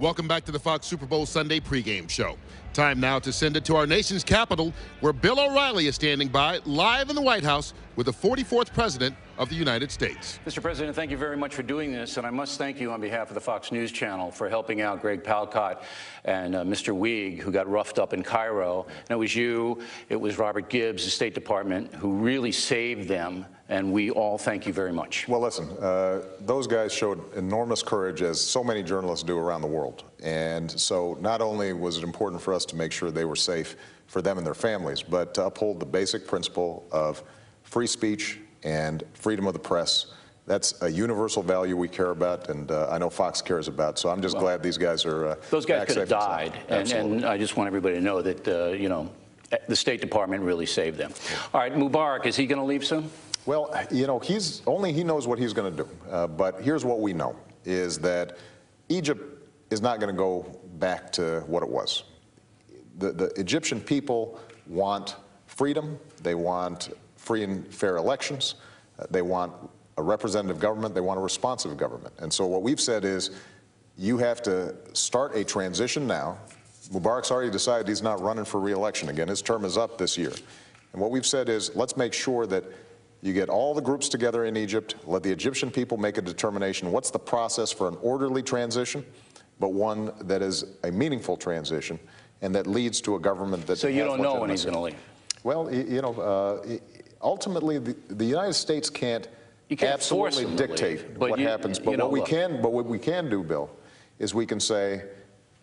Welcome back to the Fox Super Bowl Sunday pregame show. Time now to send it to our nation's capital, where Bill O'Reilly is standing by live in the White House with the 44th President of the United States. Mr. President, thank you very much for doing this, and I must thank you on behalf of the Fox News Channel for helping out Greg Palkot and Mr. Weig, who got roughed up in Cairo. And it was you, it was Robert Gibbs, the State Department, who really saved them, and we all thank you very much. Well, listen, those guys showed enormous courage, as so many journalists do around the world. And so not only was it important for us to make sure they were safe for them and their families, but to uphold the basic principle of free speech and freedom of the press. That's a universal value we care about, and I know Fox cares about. So I'm just glad these guys are those guys could have died, and I just want everybody to know that you know, the State Department really saved them. All right, Mubarak, is he going to leave soon? Well, you know, he knows what he's going to do. But here's what we know, is that Egypt is not going to go back to what it was. The Egyptian people want freedom. They want free and fair elections. They want a representative government. They want a responsive government. And so what we've said is, you have to start a transition now. Mubarak's already decided he's not running for re-election again. His term is up this year. And what we've said is, let's make sure that you get all the groups together in Egypt, let the Egyptian people make a determination. What's the process for an orderly transition, but one that is a meaningful transition and that leads to a government that... So you don't know when he's going to leave? Well, you know, ultimately, the United States can't absolutely dictate what happens. But what we can do, Bill, is we can say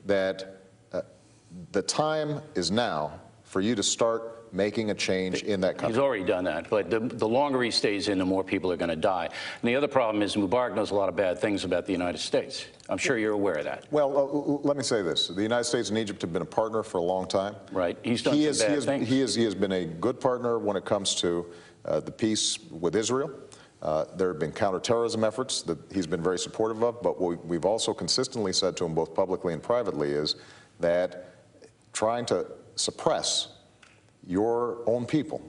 that the time is now for you to start making a change in that country. He's already done that, but the longer he stays in, the more people are going to die. And the other problem is Mubarak knows a lot of bad things about the United States. I'm sure you're aware of that. Well, let me say this. The United States and Egypt have been a partner for a long time. Right. He's done some bad things. He has been a good partner when it comes to the peace with Israel. There have been counterterrorism efforts that he's been very supportive of, but what we've also consistently said to him, both publicly and privately, is that trying to suppress your own people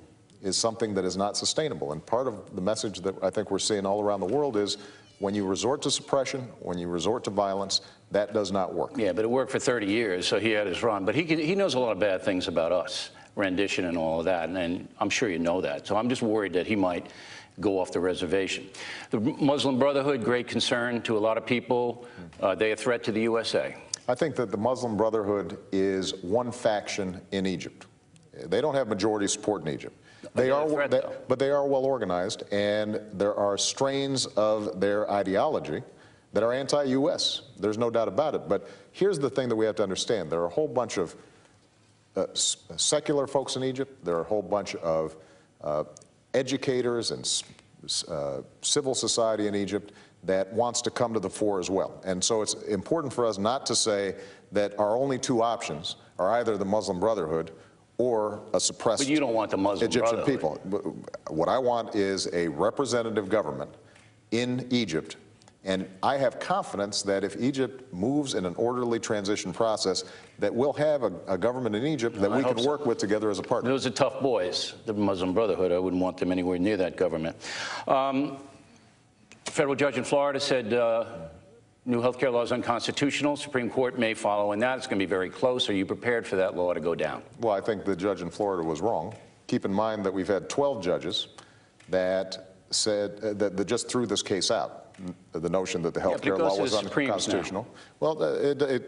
is something that is not sustainable. And part of the message that I think we're seeing all around the world is, when you resort to suppression, when you resort to violence, that does not work. Yeah, but it worked for 30 years, so he had his run. But he knows a lot of bad things about us, rendition and all of that, and I'm sure you know that. So I'm just worried that he might go off the reservation. The Muslim Brotherhood, great concern to a lot of people. They a threat to the USA. I think that the Muslim Brotherhood is one faction in Egypt. They don't have majority support in Egypt. But they are well organized, and there are strains of their ideology that are anti-U.S. There's no doubt about it. But here's the thing that we have to understand. There are a whole bunch of secular folks in Egypt. There are a whole bunch of educators and civil society in Egypt that wants to come to the fore as well. And so it's important for us not to say that our only two options are either the Muslim Brotherhood or a suppressed but you don't want the Muslim Egyptian people. What I want is a representative government in Egypt, and I have confidence that if Egypt moves in an orderly transition process, that we'll have a government in Egypt that we can work with together as a partner. Those are tough boys, the Muslim Brotherhood. I wouldn't want them anywhere near that government. Federal judge in Florida said new health care law is unconstitutional. Supreme Court may follow in that. It's going to be very close. Are you prepared for that law to go down? Well, I think the judge in Florida was wrong. Keep in mind that we've had 12 judges that said that just threw this case out, the notion that the health care law was unconstitutional. Well,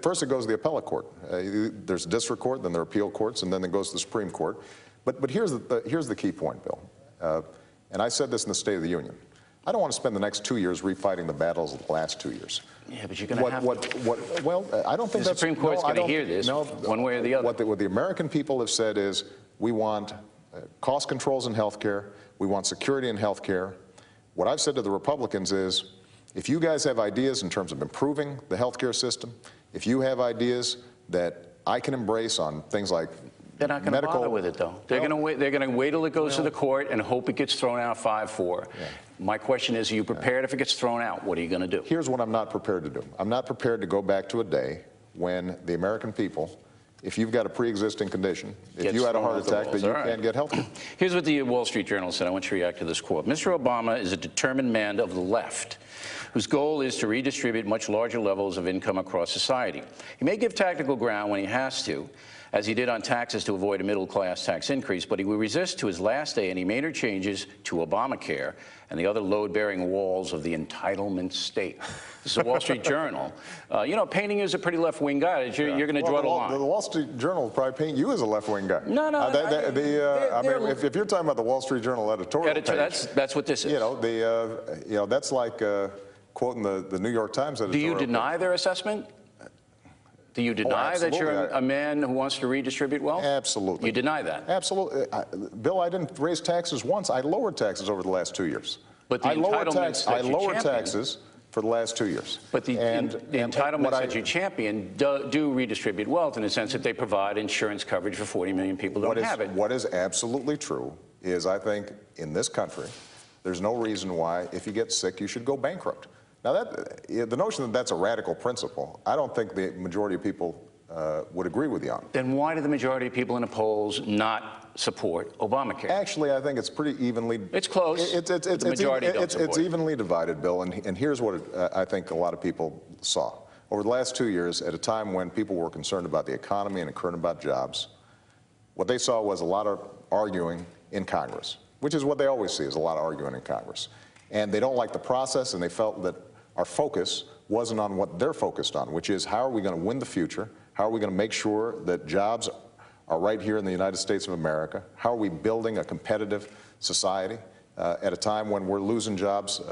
first it goes to the appellate court. There's district court, then there are appeal courts, and then it goes to the Supreme Court. But here's the key point, Bill. And I said this in the State of the Union. I don't want to spend the next 2 years refighting the battles of the last 2 years. Yeah, but you're going to have to. Well, I don't think the Supreme Court's going to hear this one way or the other. What the American people have said is, we want cost controls in health care. We want security in health care. What I've said to the Republicans is, if you guys have ideas in terms of improving the health care system, if you have ideas that I can embrace on things like they're not going to bother with it, though. They're going to wait. They're going to wait till it goes to the court and hope it gets thrown out 5-4. Yeah. My question is, are you prepared if it gets thrown out? What are you going to do? Here's what I'm not prepared to do. I'm not prepared to go back to a day when the American people if you've got a pre-existing condition, if you had a heart attack, that you can't get health care. Here's what the Wall Street Journal said. I want you to react to this quote. Mr. Obama is a determined man of the left, whose goal is to redistribute much larger levels of income across society. He may give tactical ground when he has to, as he did on taxes to avoid a middle-class tax increase, but he will resist to his last day any major changes to Obamacare and the other load-bearing walls of the entitlement state. This is the Wall Street Journal. You know, painting you as a pretty left-wing guy, you're going to draw the line. The Wall Street Journal will probably paint you as a left-wing guy. No. I mean, if you're talking about the Wall Street Journal editorial page, that's what this is. You know, that's like quoting the New York Times editorial. Do you deny their assessment? Do you deny that you're a man who wants to redistribute wealth? Absolutely. You deny that? Absolutely. Bill, I didn't raise taxes once. I lowered taxes over the last 2 years. But the entitlements I lowered taxes for the last 2 years. But the entitlements that you champion do redistribute wealth in the sense that they provide insurance coverage for 40 million people who don't have it. What is absolutely true is I think in this country, there's no reason why if you get sick, you should go bankrupt. Now, the notion that that's a radical principle, I don't think the majority of people would agree with you on. Then why do the majority of people in the polls not support Obamacare? Actually, I think it's pretty evenly. It's close. It's evenly divided, Bill. And here's what I think a lot of people saw. Over the last 2 years, at a time when people were concerned about the economy and concerned about jobs, what they saw was a lot of arguing in Congress, which is what they always see, is a lot of arguing in Congress. And they don't like the process, and they felt that our focus wasn't on what they're focused on, which is how are we going to win the future? How are we going to make sure that jobs are right here in the United States of America? How are we building a competitive society at a time when we're losing jobs?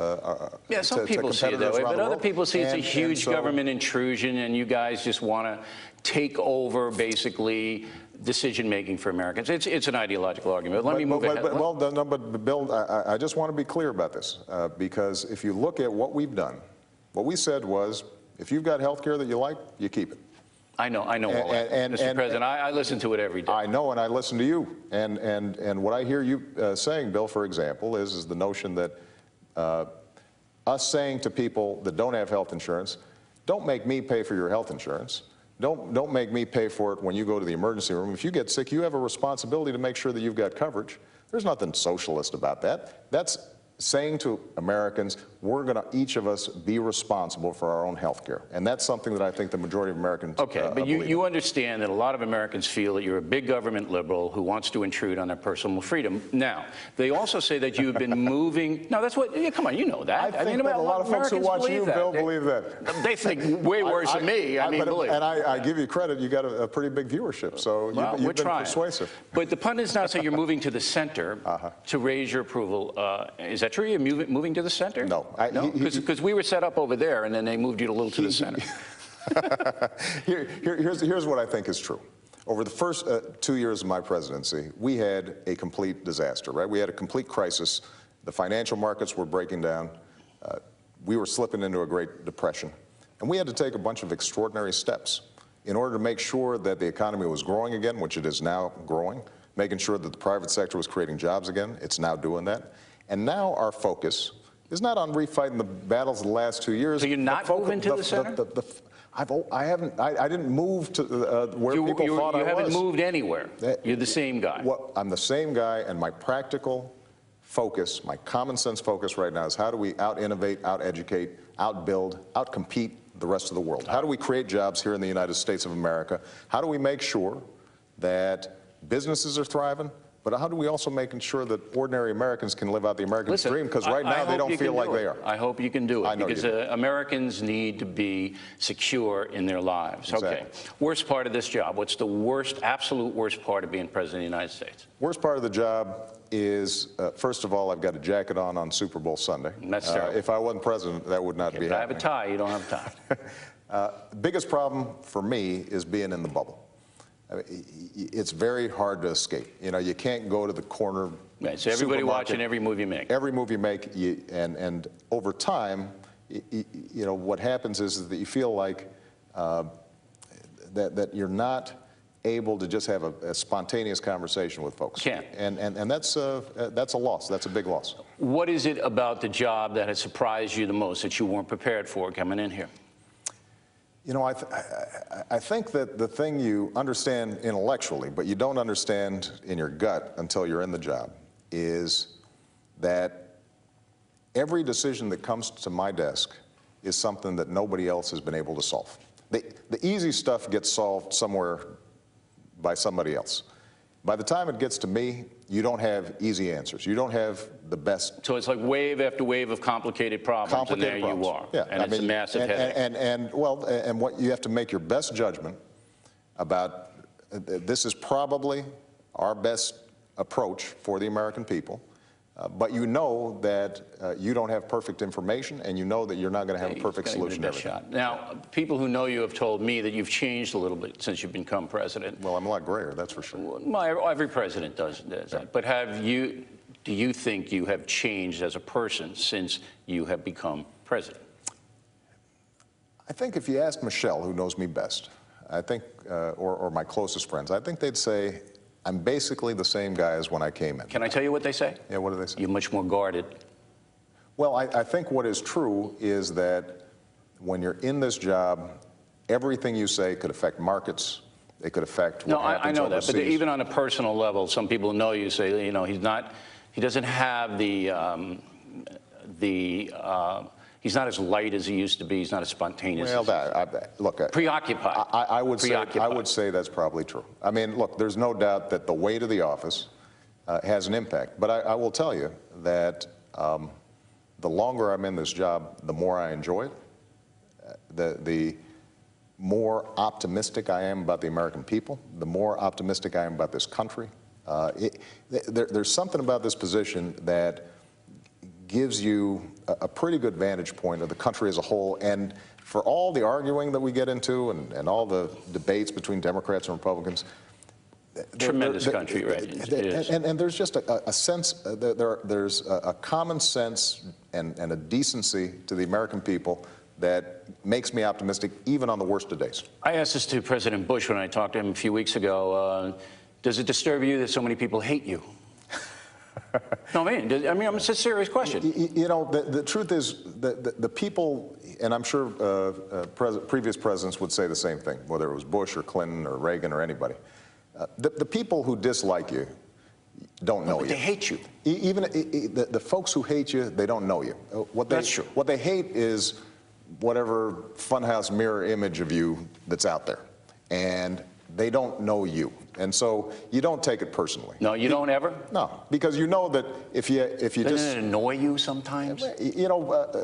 Yeah, some people see it that way, but other people see it's a huge government intrusion, and you guys just want to take over, basically, decision-making for Americans. It's an ideological argument. Let me move ahead. But Bill, I just want to be clear about this, because if you look at what we've done, what we said was, if you've got health care that you like, you keep it. I know all that, Mr. President. I listen to it every day. I know, and I listen to you. And what I hear you saying, Bill, for example, is the notion that us saying to people that don't have health insurance, don't make me pay for your health insurance. Don't make me pay for it when you go to the emergency room. If you get sick, you have a responsibility to make sure that you've got coverage. There's nothing socialist about that. That's saying to Americans, we're going to, each of us, be responsible for our own health care. And that's something that I think the majority of Americans Okay, but you understand that a lot of Americans feel that you're a big government liberal who wants to intrude on their personal freedom. Now, they also say that you've been moving. No, that's what, come on, you know that. I think that a lot of folks who watch you, Bill, believe that. They think way worse than me. And I give you credit, you got a pretty big viewership, so you've been persuasive. But the pundits now say you're moving to the center to raise your approval. Is that true? You're moving to the center? No. Because we were set up over there, and then they moved you a little to the center. Here's what I think is true. Over the first 2 years of my presidency, we had a complete disaster, right? We had a complete crisis. The financial markets were breaking down. We were slipping into a Great Depression. And we had to take a bunch of extraordinary steps in order to make sure that the economy was growing again, which it is now growing, making sure that the private sector was creating jobs again. It's now doing that. And now our focus is not on refighting the battles of the last 2 years. So you're not moving to the center? I didn't move to where people thought I was. You haven't moved anywhere. You're the same guy. I'm the same guy, and my practical focus, my common sense focus right now is how do we out-innovate, out-educate, out-build, out-compete the rest of the world? How do we create jobs here in the United States of America? How do we make sure that businesses are thriving? But how do we also make sure that ordinary Americans can live out the American dream? Because right now they don't feel like they are. I hope you can do it. Because Americans need to be secure in their lives. Exactly. Okay. Worst part of this job. What's the worst, absolute worst part of being president of the United States? Worst part of the job is, first of all, I've got a jacket on Super Bowl Sunday. That's terrible. If I wasn't president, that would not be happening. I have a tie. You don't have a tie. Biggest problem for me is being in the bubble. I mean, it's very hard to escape. You know, you can't go to the corner. Right, so everybody watching every move you make. Every move you make, and over time, you know, what happens is that you feel like that you're not able to just have a spontaneous conversation with folks. Can't. And that's a loss. That's a big loss. What is it about the job that has surprised you the most that you weren't prepared for coming in here? You know, I think that the thing you understand intellectually, but you don't understand in your gut until you're in the job, is that every decision that comes to my desk is something that nobody else has been able to solve. The easy stuff gets solved somewhere by somebody else. By the time it gets to me, you don't have easy answers. You don't have the best. So it's like wave after wave of complicated problems, and there you are. Yeah, and it's a massive headache. And what you have to make your best judgment about, this is probably our best approach for the American people. But you know that you don't have perfect information, and you know that you're not going to have a perfect solution to everything. Now, people who know you have told me that you've changed a little bit since you've become president. Well, I'm a lot grayer, that's for sure. Well, every president does that. But do you think you have changed as a person since you have become president? I think if you asked Michelle, who knows me best, I think, or my closest friends, I think they'd say, I'm basically the same guy as when I came in. Can I tell you what they say? Yeah, what do they say? You're much more guarded. Well, I think what is true is that when you're in this job, everything you say could affect markets. It could affect what happens I know overseas. that, but even on a personal level, some people know you say, you know, he doesn't have he's not as light as he used to be. He's not as spontaneous. Well, look, preoccupied. I would say that's probably true. I mean, look, there's no doubt that the weight of the office has an impact. But I will tell you that the longer I'm in this job, the more I enjoy it. The more optimistic I am about the American people, the more optimistic I am about this country. There's something about this position that gives you a pretty good vantage point of the country as a whole. And for all the arguing that we get into and all the debates between Democrats and Republicans, tremendous country, right? It is. And there's just a sense, there's a common sense and a decency to the American people that makes me optimistic even on the worst of days. I asked this to President Bush when I talked to him a few weeks ago. Does it disturb you that so many people hate you? No, it's a serious question. You know, the truth is the people, and I'm sure previous presidents would say the same thing, whether it was Bush or Clinton or Reagan or anybody. The people who dislike you don't know you. They hate you. Even the folks who hate you, they don't know you. That's true. What they hate is whatever funhouse mirror image of you that's out there. And they don't know you. And so you don't take it personally. No, you don't ever? No, because you know that if you Doesn't it annoy you sometimes? You know,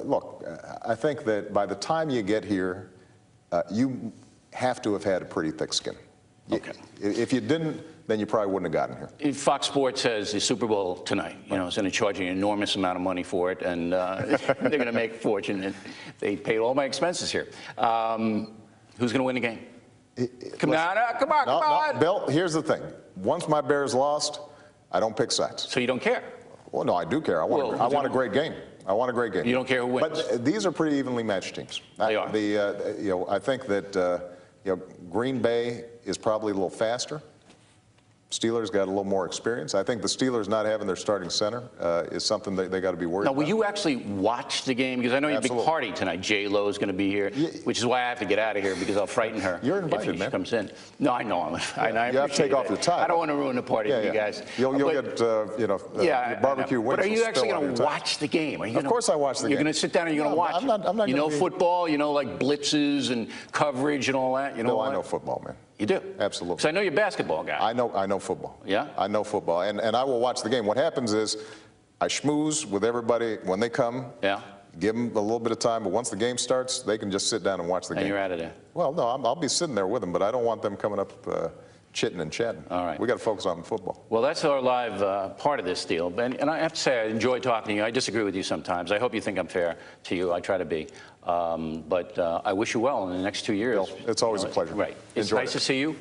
look, I think that by the time you get here, you have to have had a pretty thick skin. Okay. If you didn't, then you probably wouldn't have gotten here. Fox Sports has the Super Bowl tonight. You know, it's going to charge you an enormous amount of money for it, and they're going to make a fortune. And they paid all my expenses here. Who's going to win the game? Come on. Bill, here's the thing. Once my Bears lost, I don't pick sides. So you don't care? Well, no, I do care. I want a great game. I want a great game. You don't care who wins? But these are pretty evenly matched teams. They are. You know, I think that Green Bay is probably a little faster. Steelers got a little more experience. I think the Steelers not having their starting center is something that they got to be worried about. Now, will you actually watch the game? Because I know you have a big party tonight. J-Lo is going to be here, which is why I have to get out of here because I'll frighten her. You're invited, if man. she comes in. No, I know. I you have to take off your tie. I don't want to ruin the party for you guys. You'll get, your barbecue wings. But are you actually going to watch the game? Of course I watch the game. You're going to sit down and you're going to watch it. You know football? You know, like blitzes and coverage and all that? You know I know football, man. You do? Absolutely. Because I know you're a basketball guy. I know football. Yeah? I know football, and I will watch the game. What happens is I schmooze with everybody when they come. Yeah. Give them a little bit of time, but once the game starts, they can just sit down and watch the game. And you're out of there. Well, no, I'll be sitting there with them, but I don't want them coming up chitting and chatting. All right. We got to focus on football. Well, that's our live part of this deal. And I have to say, I enjoy talking to you. I disagree with you sometimes. I hope you think I'm fair to you. I try to be. But I wish you well in the next 2 years. It's always a pleasure. Right. It's nice to see you.